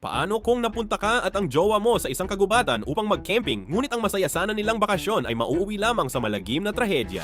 Paano kung napunta ka at ang jowa mo sa isang kagubatan upang mag-camping, ngunit ang masaya sana nilang bakasyon ay mauuwi lamang sa malagim na trahedya?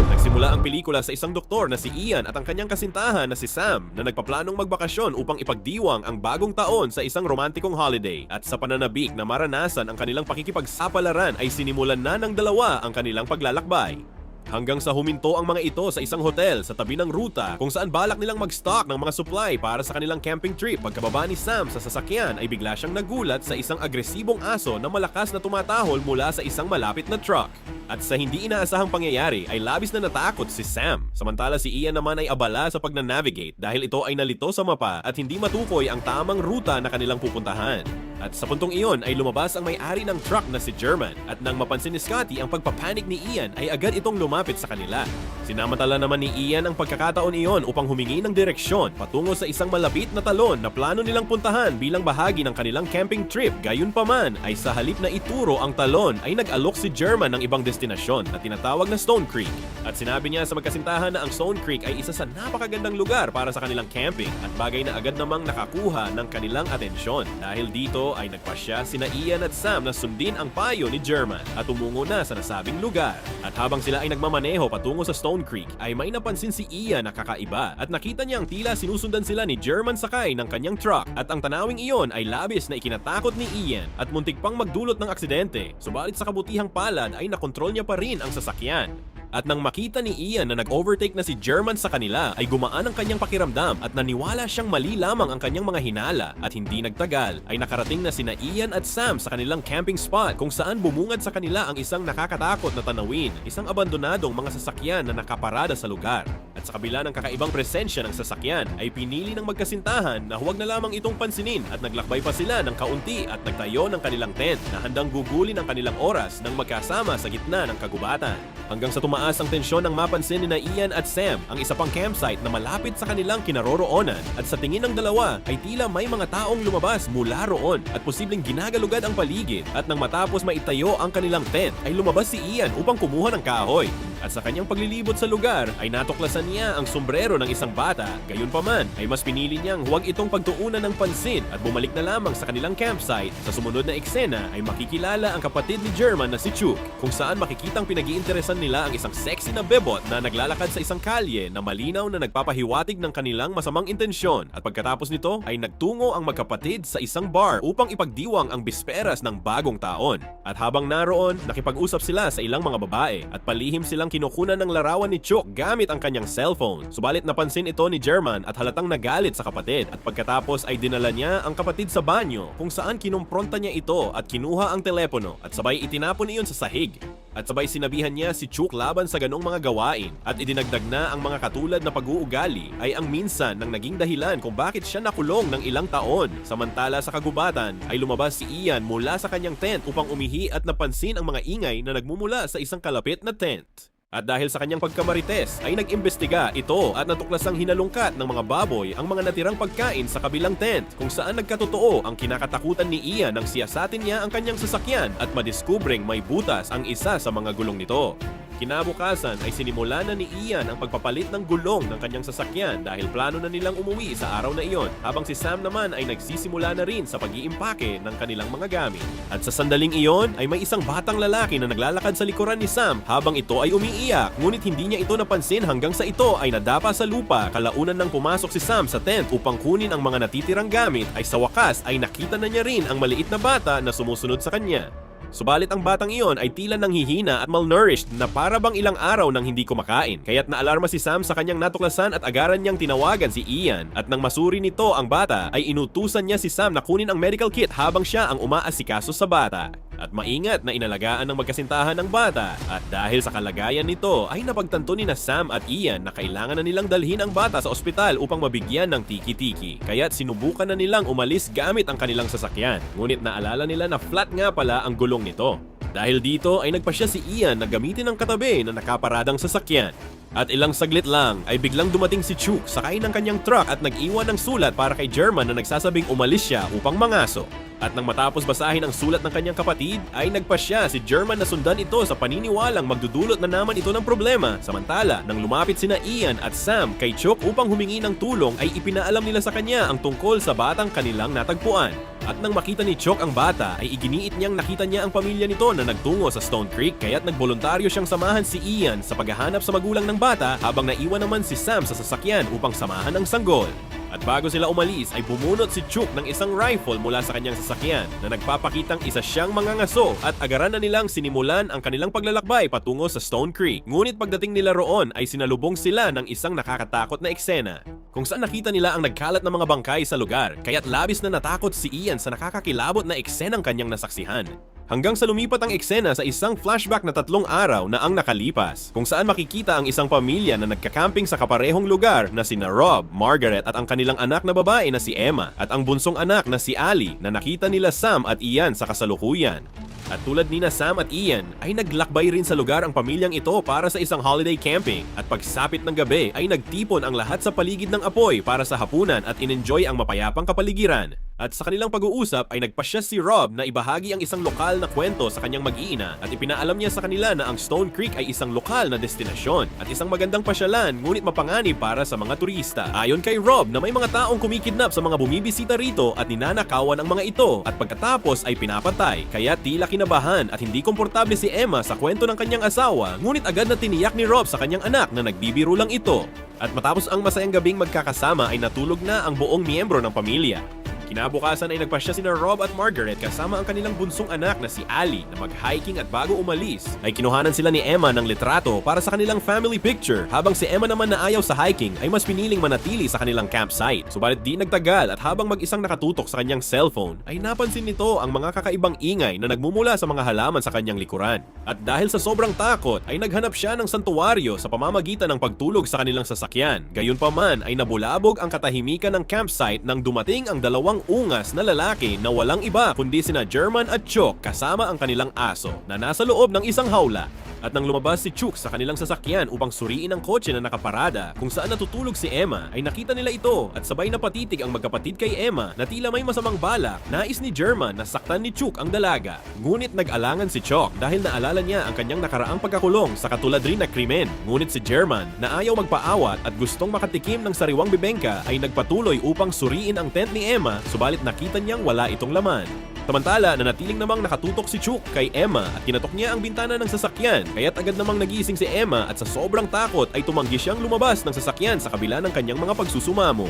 Nagsimula ang pelikula sa isang doktor na si Ian at ang kanyang kasintahan na si Sam na nagpaplanong magbakasyon upang ipagdiwang ang bagong taon sa isang romantikong holiday. At sa pananabik na maranasan ang kanilang pakikipagsapalaran ay sinimulan na ng dalawa ang kanilang paglalakbay. Hanggang sa huminto ang mga ito sa isang hotel sa tabi ng ruta kung saan balak nilang mag-stock ng mga supply para sa kanilang camping trip. Pagkababa ni Sam sa sasakyan ay bigla siyang nagulat sa isang agresibong aso na malakas na tumatahol mula sa isang malapit na truck. At sa hindi inaasahang pangyayari ay labis na natakot si Sam. Samantala si Ian naman ay abala sa pagna-navigate dahil ito ay nalito sa mapa at hindi matukoy ang tamang ruta na kanilang pupuntahan. At sa puntong iyon ay lumabas ang may-ari ng truck na si German at nang mapansin ni Scotty ang pagpapanik ni Ian ay agad itong lumapit sa kanila. Sinamantala naman ni Ian ang pagkakataon iyon upang humingi ng direksyon patungo sa isang malapit na talon na plano nilang puntahan bilang bahagi ng kanilang camping trip. Gayunpaman ay sa halip na ituro ang talon ay nag-alok si German ng ibang destinasyon na tinatawag na Stone Creek. At sinabi niya sa magkasintahan na ang Stone Creek ay isa sa napakagandang lugar para sa kanilang camping at bagay na agad namang nakakuha ng kanilang atensyon. Dahil dito ay nagpasya sina Ian at Sam na sundin ang payo ni German at umungo na sa nasabing lugar. At habang sila ay nagmamaneho patungo sa Stone Creek ay may napansin si Ian na kakaiba at nakita niyang tila sinusundan sila ni German sakay ng kanyang truck at ang tanawing iyon ay labis na ikinatakot ni Ian at muntik pang magdulot ng aksidente. Subalit sa kabutihang palad ay nakontrol niya pa rin ang sasakyan. At nang makita ni Ian na nag-overtake na si German sa kanila ay gumaan ang kanyang pakiramdam at naniwala siyang mali lamang ang kanyang mga hinala at hindi nagtagal ay nakarating na sina Ian at Sam sa kanilang camping spot kung saan bumungad sa kanila ang isang nakakatakot na tanawin, isang abandonadong mga sasakyan na nakaparada sa lugar. At sa kabila ng kakaibang presensya ng sasakyan ay pinili ng magkasintahan na huwag na lamang itong pansinin at naglakbay pa sila ng kaunti at nagtayo ng kanilang tent na handang gugulin ang kanilang oras nang magkasama sa gitna ng kagubatan. Hanggang sa tumaas ang tensyon nang mapansin ni Ian at Sam ang isa pang campsite na malapit sa kanilang kinaroroonan at sa tingin ng dalawa ay tila may mga taong lumabas mula roon at posibleng ginagalugad ang paligid at nang matapos maitayo ang kanilang tent ay lumabas si Ian upang kumuha ng kahoy. At sa kanyang paglilibot sa lugar ay natuklasan niya ang sombrero ng isang bata. Gayunpaman ay mas pinili niyang huwag itong pagtuunan ng pansin at bumalik na lamang sa kanilang campsite. Sa sumunod na eksena ay makikilala ang kapatid ni German na si Chuck kung saan makikitang pinag-iinteresan nila ang isang sexy na bebot na naglalakad sa isang kalye na malinaw na nagpapahiwatig ng kanilang masamang intensyon. At pagkatapos nito ay nagtungo ang magkapatid sa isang bar upang ipagdiwang ang bisperas ng bagong taon. At habang naroon, nakipag-usap sila sa ilang mga babae at palihim silang kinukunan ng larawan ni Chuck gamit ang kanyang cellphone. Subalit napansin ito ni German at halatang nagalit sa kapatid at pagkatapos ay dinala niya ang kapatid sa banyo kung saan kinumpronta niya ito at kinuha ang telepono at sabay itinapon iyon sa sahig. At sabay sinabihan niya si Chuck laban sa ganong mga gawain at idinagdag na ang mga katulad na pag-uugali ay ang minsan ng naging dahilan kung bakit siya nakulong ng ilang taon. Samantala sa kagubatan ay lumabas si Ian mula sa kanyang tent upang umihi at napansin ang mga ingay na nagmumula sa isang kalapit na tent. At dahil sa kanyang pagkamarites ay nag-imbestiga ito at natuklasang hinalungkat ng mga baboy ang mga natirang pagkain sa kabilang tent kung saan nagkatotoo ang kinakatakutan ni Ian nang siyasatin niya ang kanyang sasakyan at madiskubreng may butas ang isa sa mga gulong nito. Kinabukasan ay sinimula na ni Ian ang pagpapalit ng gulong ng kanyang sasakyan dahil plano na nilang umuwi sa araw na iyon habang si Sam naman ay nagsisimula na rin sa pag-iimpake ng kanilang mga gamit. At sa sandaling iyon ay may isang batang lalaki na naglalakad sa likuran ni Sam habang ito ay umiiyak ngunit hindi niya ito napansin hanggang sa ito ay nadapa sa lupa. Kalaunan nang pumasok si Sam sa tent upang kunin ang mga natitirang gamit ay sa wakas ay nakita na niya rin ang maliit na bata na sumusunod sa kanya. Subalit ang batang iyon ay tila nanghihina at malnourished na para bang ilang araw nang hindi kumakain. Kaya't naalarma si Sam sa kanyang natuklasan at agaran niyang tinawagan si Ian. At nang masuri nito ang bata ay inutusan niya si Sam na kunin ang medical kit habang siya ang umaasikaso sa bata. At maingat na inalagaan ng magkasintahan ng bata. At dahil sa kalagayan nito ay napagtanto ni na Sam at Ian na kailangan na nilang dalhin ang bata sa ospital upang mabigyan ng tiki-tiki. Kaya't sinubukan na nilang umalis gamit ang kanilang sasakyan. Ngunit naalala nila na flat nga pala ang gulong nito. Dahil dito ay nagpasya si Ian na gamitin ang katabi na nakaparadang sasakyan. At ilang saglit lang ay biglang dumating si Chuck sakay ng kanyang truck at nag-iwan ng sulat para kay German na nagsasabing umalis siya upang mangaso. At nang matapos basahin ang sulat ng kanyang kapatid, ay nagpasya si German na sundan ito sa paniniwalang magdudulot na naman ito ng problema. Samantala, nang lumapit sina Ian at Sam kay Chuck upang humingi ng tulong ay ipinaalam nila sa kanya ang tungkol sa batang kanilang natagpuan. At nang makita ni Chuck ang bata ay iginiit niyang nakita niya ang pamilya nito na nagtungo sa Stone Creek kaya't nagboluntaryo siyang samahan si Ian sa paghahanap sa magulang ng bata habang naiwan naman si Sam sa sasakyan upang samahan ang sanggol. At bago sila umalis ay bumunot si Chuck ng isang rifle mula sa kanyang sasakyan na nagpapakitang isa siyang mangangaso at agaran na nilang sinimulan ang kanilang paglalakbay patungo sa Stone Creek. Ngunit pagdating nila roon ay sinalubong sila ng isang nakakatakot na eksena kung saan nakita nila ang nagkalat na mga bangkay sa lugar kaya't labis na natakot si Ian sa nakakakilabot na eksenang kanyang nasaksihan. Hanggang sa lumipat ang eksena sa isang flashback na 3 araw na ang nakalipas, kung saan makikita ang isang pamilya na nagkakamping sa kaparehong lugar na sina Rob, Margaret at ang kanilang anak na babae na si Emma at ang bunsong anak na si Ali na nakita nila Sam at Ian sa kasalukuyan. At tulad nina Sam at Ian ay naglakbay rin sa lugar ang pamilyang ito para sa isang holiday camping at pagsapit ng gabi ay nagtipon ang lahat sa paligid ng apoy para sa hapunan at in-enjoy ang mapayapang kapaligiran. At sa kanilang pag-uusap ay nagpasya si Rob na ibahagi ang isang lokal na kwento sa kanyang mag-iina at ipinaalam niya sa kanila na ang Stone Creek ay isang lokal na destinasyon at isang magandang pasyalan ngunit mapanganib para sa mga turista. Ayon kay Rob na may mga taong kumikidnap sa mga bumibisita rito at ninanakawan ang mga ito at pagkatapos ay pinapatay kaya tila kinabahan at hindi komportable si Emma sa kwento ng kanyang asawa ngunit agad na tiniyak ni Rob sa kanyang anak na nagbibiro lang ito. At matapos ang masayang gabing magkakasama ay natulog na ang buong miyembro ng pamilya. Kinabukasan ay nagpasya sina Rob at Margaret kasama ang kanilang bunsong anak na si Ali na mag-hiking at bago umalis ay kinuhanan sila ni Emma ng litrato para sa kanilang family picture habang si Emma naman na ayaw sa hiking ay mas piniling manatili sa kanilang campsite. Subalit di nagtagal at habang mag-isang nakatutok sa kanyang cellphone ay napansin nito ang mga kakaibang ingay na nagmumula sa mga halaman sa kanyang likuran. At dahil sa sobrang takot ay naghanap siya ng santuwaryo sa pamamagitan ng pagtulog sa kanilang sasakyan. Gayunpaman ay nabulabog ang katahimikan ng campsite nang dumating ang dalawang ungas na lalaki na walang iba kundi sina German at Chuck kasama ang kanilang aso na nasa loob ng isang hawla. At nang lumabas si Chuck sa kanilang sasakyan upang suriin ang kotse na nakaparada kung saan natutulog si Emma ay nakita nila ito at sabay na patitig ang magkapatid kay Emma na tila may masamang balak. Nais ni German na saktan ni Chuck ang dalaga. Ngunit nag-alangan si Chuck dahil naalala niya ang kanyang nakaraang pagkakulong sa katulad rin na krimen. Ngunit si German na ayaw magpaawat at gustong makatikim ng sariwang bibengka ay nagpatuloy upang suriin ang tent ni Emma subalit nakita niyang wala itong laman. Samantala, nanatiling namang nakatutok si Chuck kay Emma at kinatok niya ang bintana ng sasakyan kaya't agad namang nagising si Emma at sa sobrang takot ay tumanggi siyang lumabas ng sasakyan sa kabila ng kanyang mga pagsusumamo.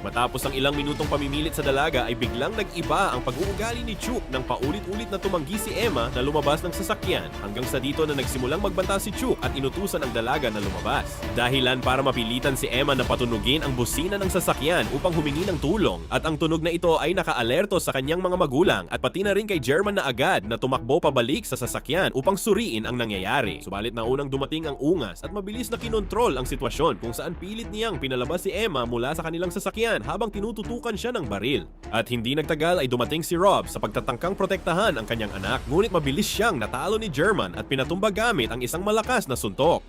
Matapos ang ilang minutong pamimilit sa dalaga ay biglang nag-iba ang pag-uugali ni Chuck nang paulit-ulit na tumanggi si Emma na lumabas ng sasakyan hanggang sa dito na nagsimulang magbanta si Chuck at inutusan ang dalaga na lumabas. Dahilan para mapilitan si Emma na patunugin ang busina ng sasakyan upang humingi ng tulong at ang tunog na ito ay naka-alerto sa kanyang mga magulang at pati na rin kay German na agad na tumakbo pabalik sa sasakyan upang suriin ang nangyayari. Subalit naunang dumating ang ungas at mabilis na kinontrol ang sitwasyon kung saan pilit niyang pinalabas si Emma mula sa kanilang sasakyan habang tinututukan siya ng baril. At hindi nagtagal ay dumating si Rob sa pagtatangkang protektahan ang kanyang anak ngunit mabilis siyang natalo ni German at pinatumba gamit ang isang malakas na suntok.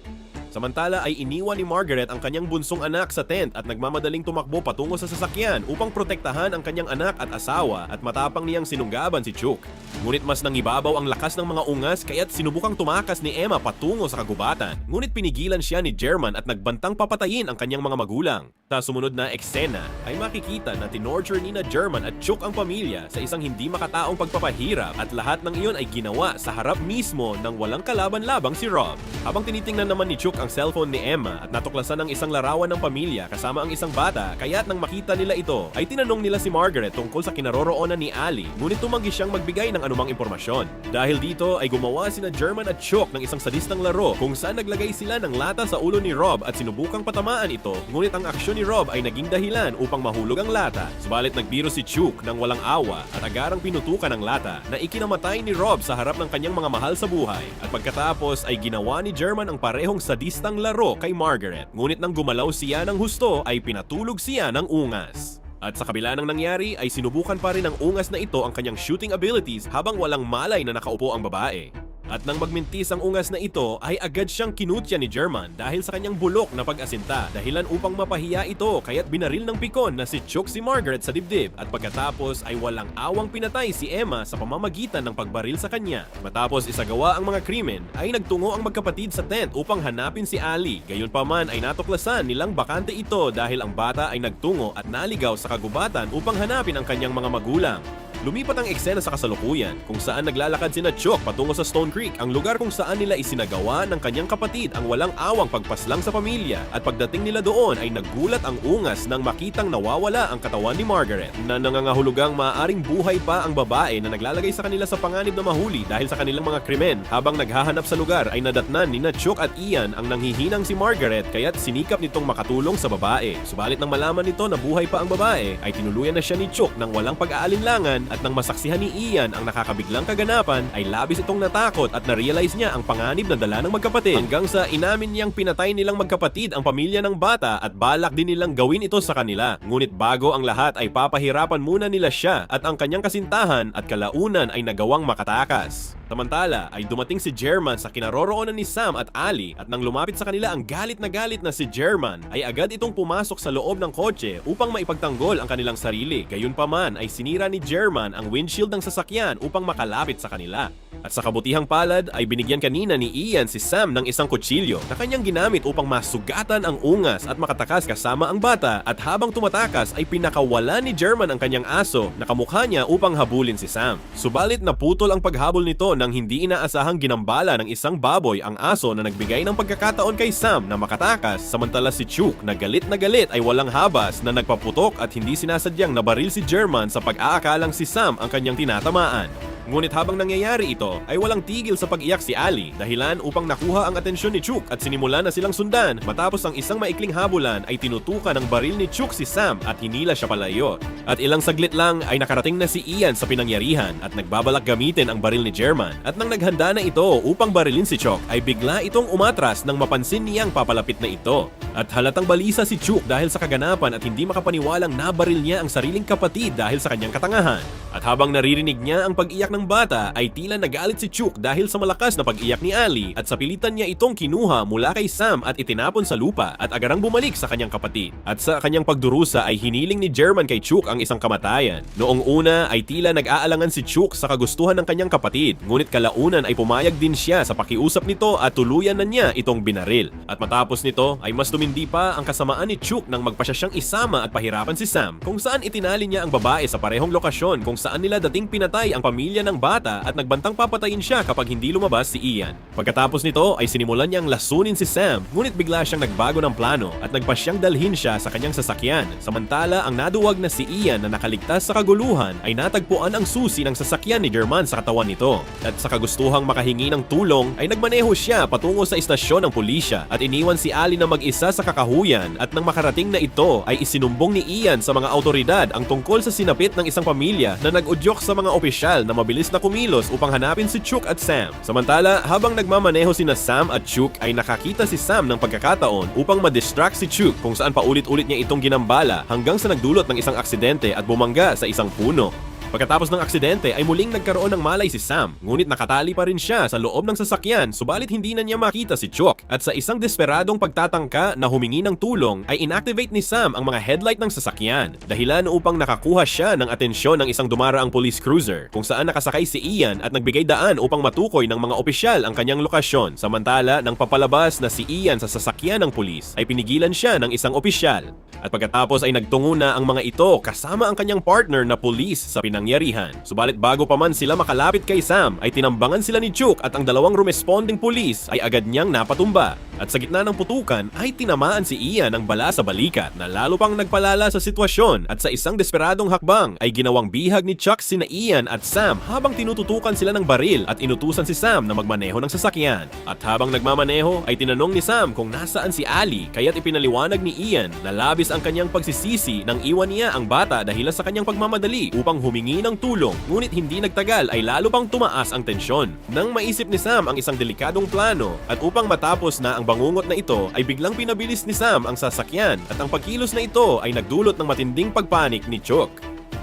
Samantala ay iniwan ni Margaret ang kanyang bunsong anak sa tent at nagmamadaling tumakbo patungo sa sasakyan upang protektahan ang kanyang anak at asawa at matapang niyang sinunggaban si Chuck. Ngunit mas nangibabaw ang lakas ng mga ungas kaya't sinubukang tumakas ni Emma patungo sa kagubatan. Ngunit pinigilan siya ni German at nagbantang papatayin ang kanyang mga magulang. Sa sumunod na eksena ay makikita na tinorture ni na German at Chuck ang pamilya sa isang hindi makataong pagpapahirap at lahat ng iyon ay ginawa sa harap mismo ng walang kalaban-labang si Rob. Habang tinitingnan naman ni Chuck ang cellphone ni Emma at natuklasan ang isang larawan ng pamilya kasama ang isang bata kaya't nang makita nila ito ay tinanong nila si Margaret tungkol sa kinaroroonan ni Ali ngunit tumanggi siyang magbigay ng anumang impormasyon. Dahil dito ay gumawa sina German at Chuck ng isang sadistang laro kung saan naglagay sila ng lata sa ulo ni Rob at sinubukang patamaan ito ngunit ang aksyon ni Rob ay naging dahilan upang mahulog ang lata. Subalit nagbiro si Chuck ng walang awa at agarang pinutukan ang lata na ikinamatay ni Rob sa harap ng kanyang mga mahal sa buhay at pagkatapos ay ginawa ni German ang parehong sadistang laro kay Margaret. Ngunit nang gumalaw siya ng husto ay pinatulog siya ng ungas. At sa kabila ng nangyari ay sinubukan pa rin ng ungas na ito ang kanyang shooting abilities habang walang malay na nakaupo ang babae. At nang magmintis ang ungas na ito ay agad siyang kinutya ni German dahil sa kanyang bulok na pag-asinta. Dahilan upang mapahiya ito kaya't binaril ng pikon na si Chuck si Margaret sa dibdib at pagkatapos ay walang awang pinatay si Emma sa pamamagitan ng pagbaril sa kanya. Matapos isagawa ang mga krimen ay nagtungo ang magkapatid sa tent upang hanapin si Ali. Gayunpaman ay natuklasan nilang bakante ito dahil ang bata ay nagtungo at naligaw sa kagubatan upang hanapin ang kanyang mga magulang. Lumipat ang eksena sa kasalukuyan kung saan naglalakad sina Chuck patungo sa Stone Creek, ang lugar kung saan nila isinagawa ng kanyang kapatid ang walang awang pagpaslang sa pamilya. At pagdating nila doon ay nagulat ang ungas nang makitang nawawala ang katawan ni Margaret na nangangahulugang maaaring buhay pa ang babae na naglalagay sa kanila sa panganib na mahuli dahil sa kanilang mga krimen. Habang naghahanap sa lugar ay nadatnan ni Chuck at Ian ang nanghihinang si Margaret kaya't sinikap nitong makatulong sa babae. Subalit nang malaman nito na buhay pa ang babae ay tinuluyan na siya ni Chuck nang walang pag-aalinlangan. At nang masaksihan ni Ian ang nakakabiglang kaganapan ay labis itong natakot at na-realize niya ang panganib na dala ng magkapatid hanggang sa inamin niyang pinatay nilang magkapatid ang pamilya ng bata at balak din nilang gawin ito sa kanila. Ngunit bago ang lahat ay papahirapan muna nila siya at ang kanyang kasintahan at kalaunan ay nagawang makatakas. Samantala ay dumating si German sa kinaroroonan ni Sam at Ali at nang lumapit sa kanila ang galit na si German ay agad itong pumasok sa loob ng kotse upang maipagtanggol ang kanilang sarili. Gayunpaman ay sinira ni German ang windshield ng sasakyan upang makalapit sa kanila. At sa kabutihang palad ay binigyan kanina ni Ian si Sam ng isang kutsilyo na kanyang ginamit upang masugatan ang ungas at makatakas kasama ang bata at habang tumatakas ay pinakawala ni German ang kanyang aso na kamukha niya upang habulin si Sam. Subalit naputol ang paghabol nito nang hindi inaasahang ginambala ng isang baboy ang aso na nagbigay ng pagkakataon kay Sam na makatakas samantala si Chuck na galit ay walang habas na nagpaputok at hindi sinasadyang nabaril si German sa pag-aakalang si Sam ang kanyang tinatamaan. Ngunit habang nangyayari ito ay walang tigil sa pag-iyak si Ali dahilan upang nakuha ang atensyon ni Chuck at sinimula na silang sundan. Matapos ang isang maikling habulan ay tinutukan ng baril ni Chuck si Sam at hinila siya palayo. At ilang saglit lang ay nakarating na si Ian sa pinangyarihan at nagbabalak gamitin ang baril ni German. At nang naghanda na ito upang barilin si Chuck ay bigla itong umatras nang mapansin niyang papalapit na ito. At halatang balisa si Chuck dahil sa kaganapan at hindi makapaniwalang nabaril niya ang sariling kapatid dahil sa kanyang katangahan. At habang naririnig niya ang pag-iyak ng bata ay tila nagalit si Chuck dahil sa malakas na pag-iyak ni Ali at sa pilitan niya itong kinuha mula kay Sam at itinapon sa lupa at agarang bumalik sa kanyang kapatid. At sa kanyang pagdurusa ay hiniling ni German kay Chuck ang isang kamatayan. Noong una ay tila nag-aalangan si Chuck sa kagustuhan ng kanyang kapatid, ngunit kalaunan ay pumayag din siya sa pakiusap nito at tuluyan na niya itong binaril. At matapos nito ay mas tumindi pa ang kasamaan ni Chuck nang magpasya siyang isama at pahirapan si Sam kung saan itinali niya ang babae sa parehong lokasyon kung saan nila dating pinatay ang pamilya ng bata at nagbantang papatayin siya kapag hindi lumabas si Ian. Pagkatapos nito ay sinimulan niyang lasunin si Sam, ngunit bigla siyang nagbago ng plano at nagpasyang dalhin siya sa kanyang sasakyan. Samantala ang naduwag na si Ian na nakaligtas sa kaguluhan ay natagpuan ang susi ng sasakyan ni German sa katawan nito. At sa kagustuhang makahingi ng tulong ay nagmaneho siya patungo sa istasyon ng pulisya at iniwan si Ali na mag-isa sa kakahuyan at nang makarating na ito ay isinumbong ni Ian sa mga autoridad ang tungkol sa sinapit ng isang pamilya na nag-udyok sa mga opisyal na mabilis na kumilos upang hanapin si Chuck at Sam. Samantala, habang nagmamaneho sina Sam at Chuck ay nakakita si Sam ng pagkakataon upang ma-distract si Chuck kung saan paulit-ulit niya itong ginambala hanggang sa nagdulot ng isang aksidente at bumangga sa isang puno. Pagkatapos ng aksidente ay muling nagkaroon ng malay si Sam, ngunit nakatali pa rin siya sa loob ng sasakyan subalit hindi na niya makita si Chuck. At sa isang desperadong pagtatangka na humingi ng tulong ay inactivate ni Sam ang mga headlight ng sasakyan, dahilan upang nakakuha siya ng atensyon ng isang dumaraang police cruiser kung saan nakasakay si Ian at nagbigay daan upang matukoy ng mga opisyal ang kanyang lokasyon. Samantala, nang papalabas na si Ian sa sasakyan ng pulis ay pinigilan siya ng isang opisyal. At pagkatapos ay nagtungo na ang mga ito kasama ang kanyang partner na pulis sa pinangyarihan. Subalit bago pa man sila makalapit kay Sam ay tinambangan sila ni Chuck at ang dalawang responding pulis ay agad niyang napatumba. At sa gitna ng putukan ay tinamaan si Ian ng bala sa balikat na lalo pang nagpalala sa sitwasyon at sa isang desperadong hakbang ay ginawang bihag ni Chuck sina Ian at Sam habang tinututukan sila ng baril at inutusan si Sam na magmaneho ng sasakyan. At habang nagmamaneho ay tinanong ni Sam kung nasaan si Ali kaya't ipinaliwanag ni Ian na labis ang kanyang pagsisisi nang iwan niya ang bata dahil sa kanyang pagmamadali upang humingi ng tulong, ngunit hindi nagtagal ay lalo pang tumaas ang tensyon. Nang maisip ni Sam ang isang delikadong plano at upang matapos na ang bangungot na ito ay biglang pinabilis ni Sam ang sasakyan at ang pagkilos na ito ay nagdulot ng matinding pagpanik ni Chuck.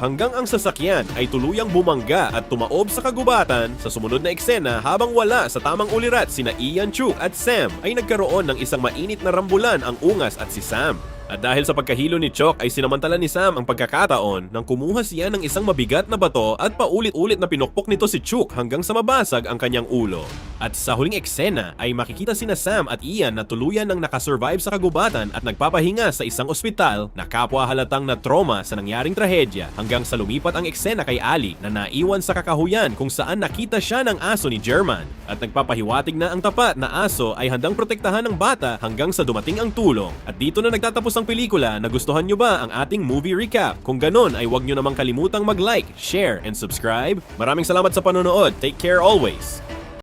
hanggang ang sasakyan ay tuluyang bumangga at tumaob sa kagubatan. Sa sumunod na eksena, habang wala sa tamang ulirat sina Ian, Chuck at Sam ay nagkaroon ng isang mainit na rambulan ang Ungas at si Sam. At dahil sa pagkahilo ni Chuck ay sinamantala ni Sam ang pagkakataon nang kumuha siya ng isang mabigat na bato at paulit-ulit na pinukpok nito si Chuck hanggang sa mabasag ang kanyang ulo. At sa huling eksena ay makikita sina Sam at Ian na tuluyan ng nakasurvive sa kagubatan at nagpapahinga sa isang ospital na kapwa halatang na trauma sa nangyaring trahedya hanggang sa lumipat ang eksena kay Ali na naiwan sa kakahuyan kung saan nakita siya ng aso ni German. At nagpapahiwatig na ang tapat na aso ay handang protektahan ng bata hanggang sa dumating ang tulong. At dito na nagtatapos ang pelikula. Nagustuhan nyo ba ang ating movie recap? Kung ganon ay huwag nyo namang kalimutang mag-like, share, and subscribe. Maraming salamat sa panonood. Take care always!